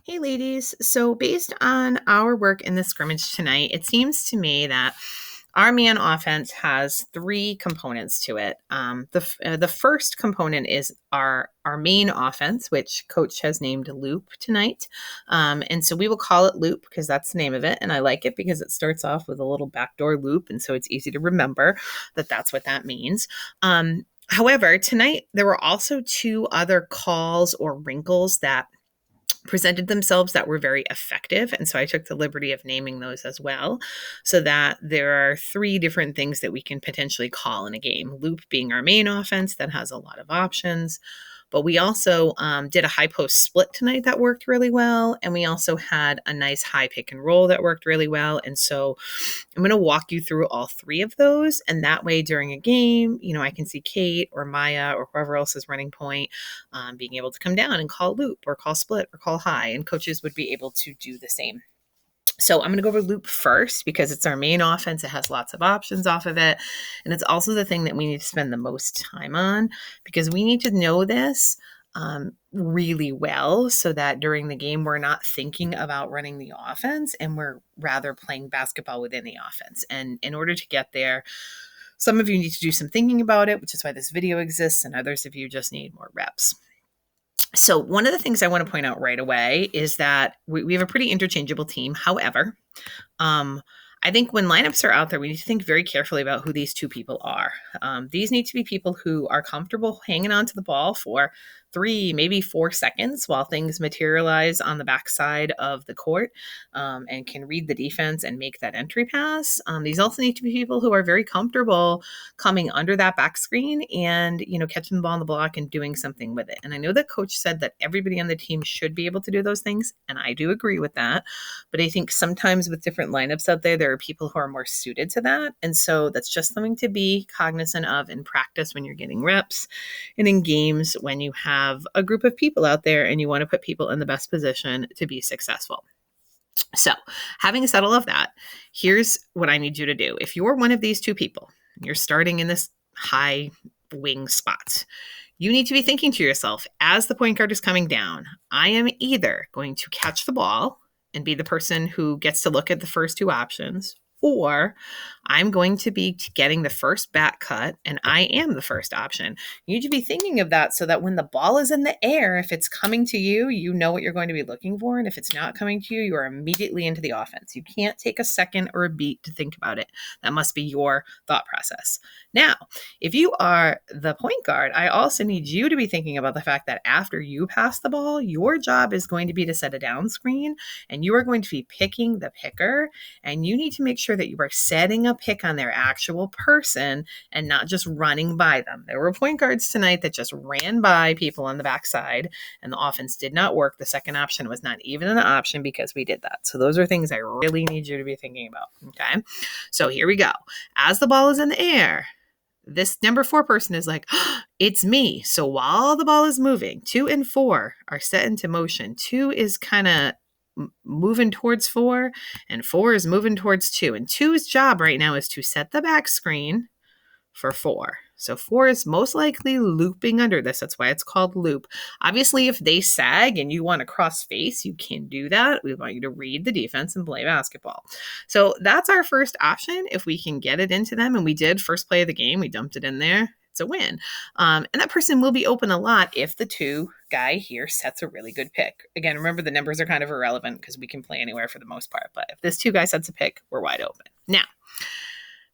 Hey, ladies. So, based on our work in the scrimmage tonight, it seems to me that our man offense has three components to it. The first component is our main offense, which Coach has named Loop tonight, and so we will call it Loop because that's the name of it, and I like it because it starts off with a little backdoor loop, and so it's easy to remember that that's what that means. However, tonight there were also two other calls or wrinkles that presented themselves that were very effective. And so I took the liberty of naming those as well, so that there are three different things that we can potentially call in a game. Loop being our main offense that has a lot of options. But we also did a high post split tonight that worked really well. And we also had a nice high pick and roll that worked really well. And so I'm going to walk you through all three of those. And that way, during a game, I can see Kate or Maya or whoever else is running point being able to come down and call loop or call split or call high. And coaches would be able to do the same. So I'm going to go over loop first because it's our main offense. It has lots of options off of it. And it's also the thing that we need to spend the most time on because we need to know this really well so that during the game, we're not thinking about running the offense and we're rather playing basketball within the offense. And in order to get there, some of you need to do some thinking about it, which is why this video exists, and others of you just need more reps. So one of the things I want to point out right away is that we have a pretty interchangeable team. However, I think when lineups are out there, we need to think very carefully about who these two people are. These need to be people who are comfortable hanging on to the ball for 3, maybe 4 seconds while things materialize on the backside of the court, and can read the defense and make that entry pass. These also need to be people who are very comfortable coming under that back screen and, catching the ball on the block and doing something with it. And I know that coach said that everybody on the team should be able to do those things, and I do agree with that. But I think sometimes with different lineups out there are people who are more suited to that. And so that's just something to be cognizant of in practice when you're getting reps and in games when you have a group of people out there and you want to put people in the best position to be successful. So, having said all of that, here's what I need you to do. If you're one of these two people, you're starting in this high wing spot, you need to be thinking to yourself, as the point guard is coming down, I am either going to catch the ball and be the person who gets to look at the first two options, or I'm going to be getting the first back cut and I am the first option. You need to be thinking of that so that when the ball is in the air, if it's coming to you, you know what you're going to be looking for. And if it's not coming to you, you are immediately into the offense. You can't take a second or a beat to think about it. That must be your thought process. Now, if you are the point guard, I also need you to be thinking about the fact that after you pass the ball, your job is going to be to set a down screen and you are going to be picking the picker, and you need to make sure that you are setting a pick on their actual person and not just running by them. There were point guards tonight that just ran by people on the backside and the offense did not work. The second option was not even an option because we did that. So those are things I really need you to be thinking about. Okay. So here we go. As the ball is in the air, this number 4 person is like, oh, it's me. So while the ball is moving, 2 and 4 are set into motion. 2 is kind of moving towards 4 and 4 is moving towards 2. And 2's job right now is to set the back screen for 4. So 4 is most likely looping under this. That's why it's called loop. Obviously, if they sag and you want to cross face, you can do that. We want you to read the defense and play basketball. So that's our first option. If we can get it into them, and we did first play of the game, we dumped it in there. It's a win. And that person will be open a lot if the 2 guy here sets a really good pick. Again, remember the numbers are kind of irrelevant because we can play anywhere for the most part. But if this 2 guy sets a pick, we're wide open. Now,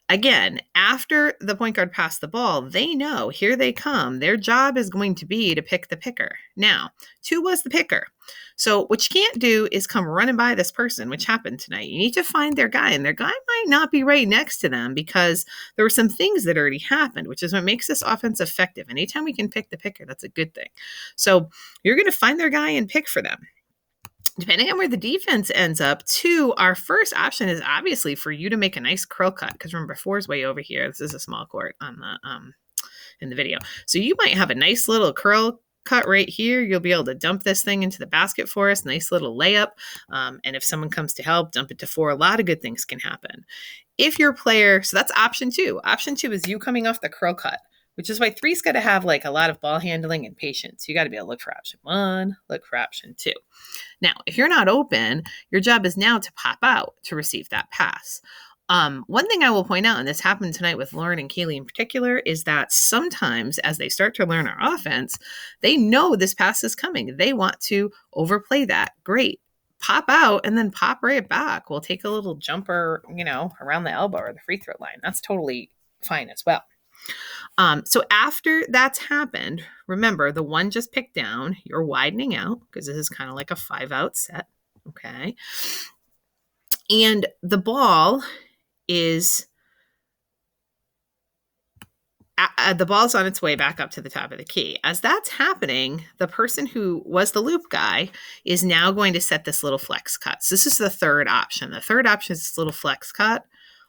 again, after the point guard passed the ball, they know, here they come. Their job is going to be to pick the picker. Now, 2 was the picker. So what you can't do is come running by this person, which happened tonight. You need to find their guy, and their guy might not be right next to them because there were some things that already happened, which is what makes this offense effective. Anytime we can pick the picker, that's a good thing. So you're going to find their guy and pick for them. Depending on where the defense ends up, 2, our first option is obviously for you to make a nice curl cut. Because remember, 4 is way over here. This is a small court on the in the video. So you might have a nice little curl cut right here. You'll be able to dump this thing into the basket for us. Nice little layup. And if someone comes to help, dump it to 4. A lot of good things can happen. If your player, so that's option 2. Option 2 is you coming off the curl cut. which is why three's got to have like a lot of ball handling and patience. You got to be able to look for option one, look for option two. Now, if you're not open, your job is now to pop out to receive that pass. One thing I will point out, and this happened tonight with Lauren and Kaylee in particular, is that sometimes as they start to learn our offense, they know this pass is coming. They want to overplay that. Great. Pop out and then pop right back. We'll take a little jumper, around the elbow or the free throw line. That's totally fine as well. So after that's happened, remember the one just picked down, you're widening out because this is kind of like a 5-out set. Okay. And the ball is the ball's on its way back up to the top of the key. As that's happening, the person who was the loop guy is now going to set this little flex cut. So this is the third option. The third option is this little flex cut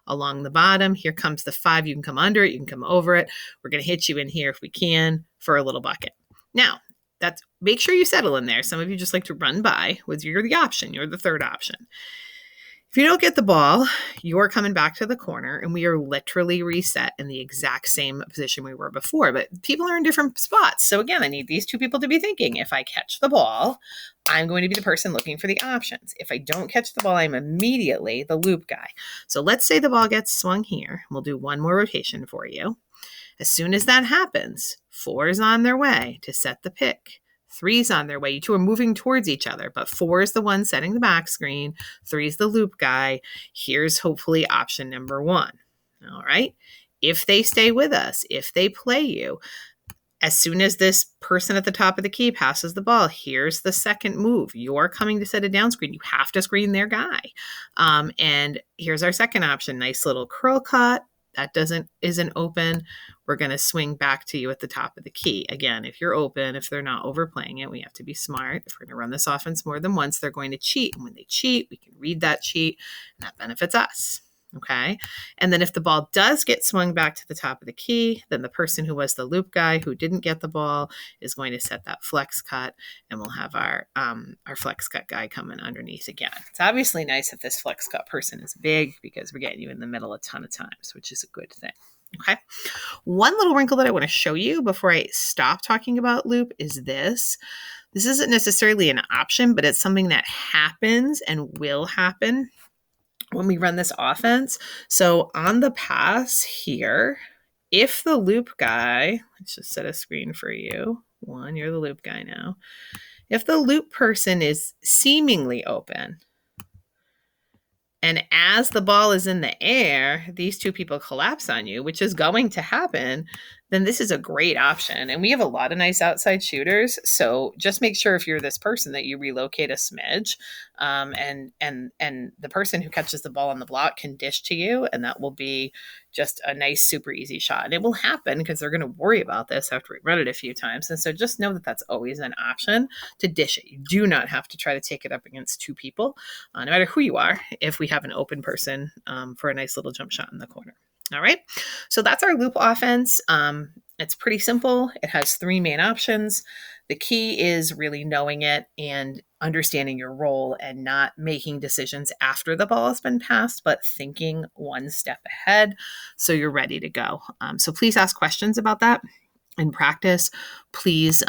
along the bottom. Here comes the 5. You can come under it. You can come over it. We're going to hit you in here if we can for a little bucket. Now, make sure you settle in there. Some of you just like to run by with you're the option. You're the third option. If you don't get the ball, you're coming back to the corner and we are literally reset in the exact same position we were before. But people are in different spots. So again, I need these two people to be thinking, if I catch the ball, I'm going to be the person looking for the options. If I don't catch the ball, I'm immediately the loop guy. So let's say the ball gets swung here. We'll do one more rotation for you. As soon as that happens, 4 is on their way to set the pick. 3's on their way. You two are moving towards each other, but 4 is the one setting the back screen. 3 is the loop guy. Here's hopefully option number 1. All right. If they stay with us, if they play you, as soon as this person at the top of the key passes the ball, here's the second move. You're coming to set a down screen. You have to screen their guy. And here's our second option. Nice little curl cut. That isn't open. We're going to swing back to you at the top of the key. Again, if you're open, if they're not overplaying it, we have to be smart. If we're going to run this offense more than once, they're going to cheat. And when they cheat, we can read that cheat, and that benefits us. Okay. And then if the ball does get swung back to the top of the key, then the person who was the loop guy who didn't get the ball is going to set that flex cut, and we'll have our flex cut guy coming underneath again. It's obviously nice if this flex cut person is big because we're getting you in the middle a ton of times, which is a good thing. Okay. One little wrinkle that I want to show you before I stop talking about loop is this. This isn't necessarily an option, but it's something that happens and will happen when we run this offense. So on the pass here, if the loop guy, let's just set a screen for you. 1, you're the loop guy now. If the loop person is seemingly open, and as the ball is in the air, these two people collapse on you, which is going to happen, then this is a great option. And we have a lot of nice outside shooters. So just make sure if you're this person that you relocate a smidge, and the person who catches the ball on the block can dish to you. And that will be just a nice, super easy shot. And it will happen because they're going to worry about this after we run it a few times. And so just know that that's always an option to dish it. You do not have to try to take it up against 2 people, no matter who you are, if we have an open person for a nice little jump shot in the corner. All right. So that's our loop offense. It's pretty simple. It has 3 main options. The key is really knowing it and understanding your role and not making decisions after the ball has been passed, but thinking one step ahead so you're ready to go. So please ask questions about that in practice. Please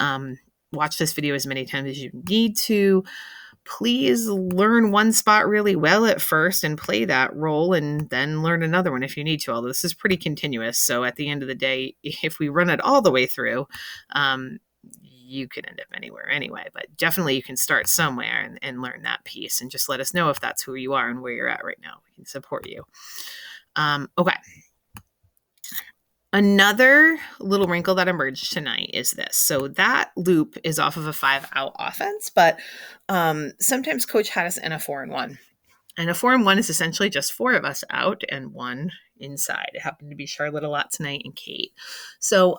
watch this video as many times as you need to. Please learn one spot really well at first and play that role, and then learn another one if you need to, although this is pretty continuous. So at the end of the day, if we run it all the way through, you could end up anywhere anyway, but definitely you can start somewhere and learn that piece, and just let us know if that's who you are and where you're at right now. We can support you. Okay. Another little wrinkle that emerged tonight is this. So that loop is off of a 5-out offense, but sometimes coach had us in a 4-and-1. And a 4-and-1 is essentially just 4 of us out and 1 inside. It happened to be Charlotte a lot tonight and Kate. So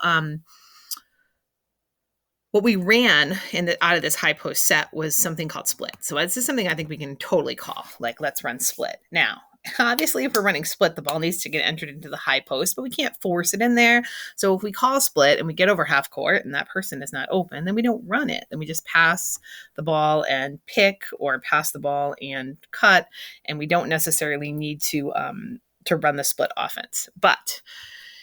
what we ran out of this high post set was something called split. So this is something I think we can totally call, like, let's run split. Now, obviously, if we're running split, the ball needs to get entered into the high post, but we can't force it in there. So if we call split and we get over half court and that person is not open, then we don't run it. Then we just pass the ball and pick, or pass the ball and cut, and we don't necessarily need to run the split offense. But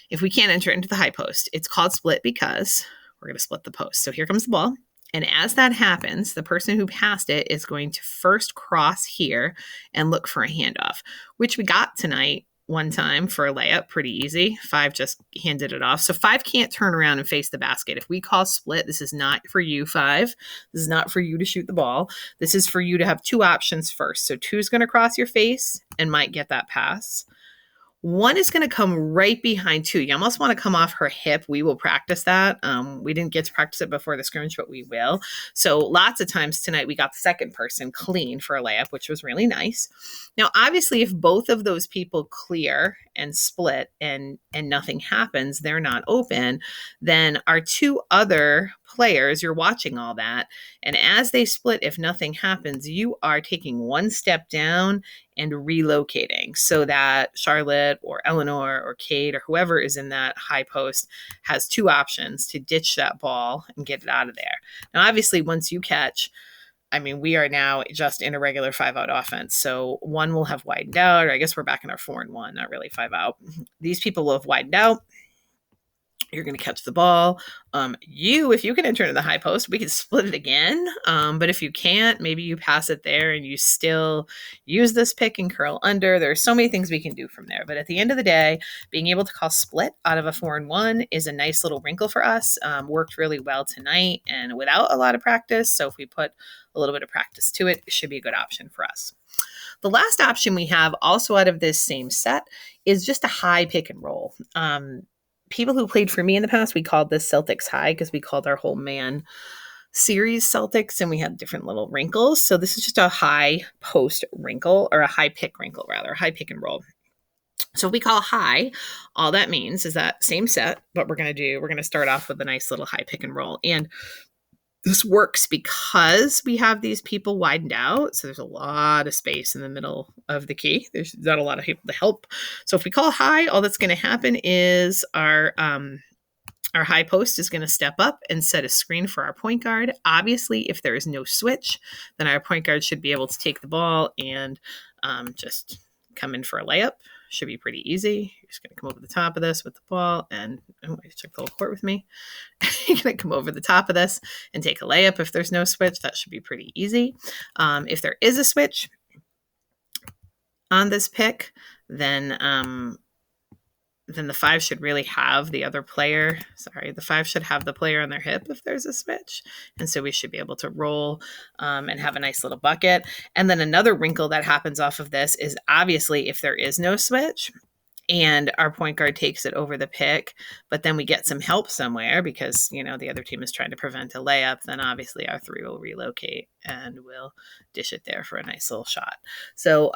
If we can't enter it into the high post, it's called split because we're going to split the post. So here comes the ball. And as that happens, the person who passed it is going to first cross here and look for a handoff, which we got tonight one time for a layup, pretty easy. 5 just handed it off. So 5 can't turn around and face the basket. If we call split, this is not for you, 5. This is not for you to shoot the ball. This is for you to have 2 options first. So 2 is going to cross your face and might get that pass. 1 is going to come right behind 2. You almost want to come off her hip. We will practice that. We didn't get to practice it before the scrimmage, but we will. So lots of times tonight we got the second person clean for a layup, which was really nice. Now, obviously, if both of those people clear and split and nothing happens, they're not open, then our 2 other players, you're watching all that. And as they split, if nothing happens, you are taking 1 step down and relocating so that Charlotte or Eleanor or Kate or whoever is in that high post has 2 options to ditch that ball and get it out of there. Now, obviously, once you catch, we are now just in a regular 5-out offense. So 1 will have widened out, or I guess we're back in our 4-and-1, not really 5-out. These people will have widened out. You're going to catch the ball. If you can enter it in the high post, we can split it again. But if you can't, maybe you pass it there and you still use this pick and curl under. There are so many things we can do from there. But at the end of the day, being able to call split out of a 4-and-1 is a nice little wrinkle for us. Worked really well tonight and without a lot of practice. So if we put a little bit of practice to it, it should be a good option for us. The last option we have also out of this same set is just a high pick and roll. People who played for me in the past, we called this Celtics high because we called our whole man series Celtics and we had different little wrinkles. So this is just a high post wrinkle, or a high pick wrinkle rather, high pick and roll. So if we call high, all that means is that same set, but we're going to start off with a nice little high pick and roll. And this works because we have these people widened out. So there's a lot of space in the middle of the key. There's not a lot of people to help. So if we call high, all that's going to happen is our high post is going to step up and set a screen for our point guard. Obviously, if there is no switch, then our point guard should be able to take the ball and just come in for a layup. Should be pretty easy. You're just going to come over the top of this with the ball and check the whole court with me. You're going to come over the top of this and take a layup. If there's no switch, that should be pretty easy. If there is a switch on this pick, then the 5 should really have the other player. The 5 should have the player on their hip if there's a switch. And so we should be able to roll and have a nice little bucket. And then another wrinkle that happens off of this is obviously if there is no switch and our point guard takes it over the pick, but then we get some help somewhere because, the other team is trying to prevent a layup, then obviously our 3 will relocate and we'll dish it there for a nice little shot. So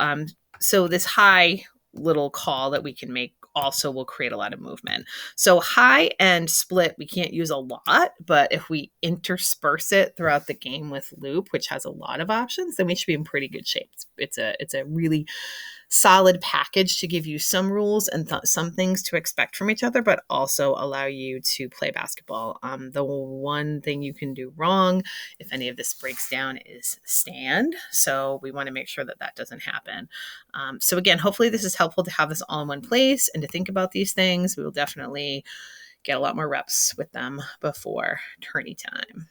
this high little call that we can make also will create a lot of movement. So high and split, we can't use a lot, but if we intersperse it throughout the game with loop, which has a lot of options, then we should be in pretty good shape. It's a really solid package to give you some rules and some things to expect from each other, but also allow you to play basketball. The one thing you can do wrong, if any of this breaks down, is stand. So we want to make sure that that doesn't happen. So again, hopefully this is helpful to have this all in one place and to think about these things. We will definitely get a lot more reps with them before tourney time.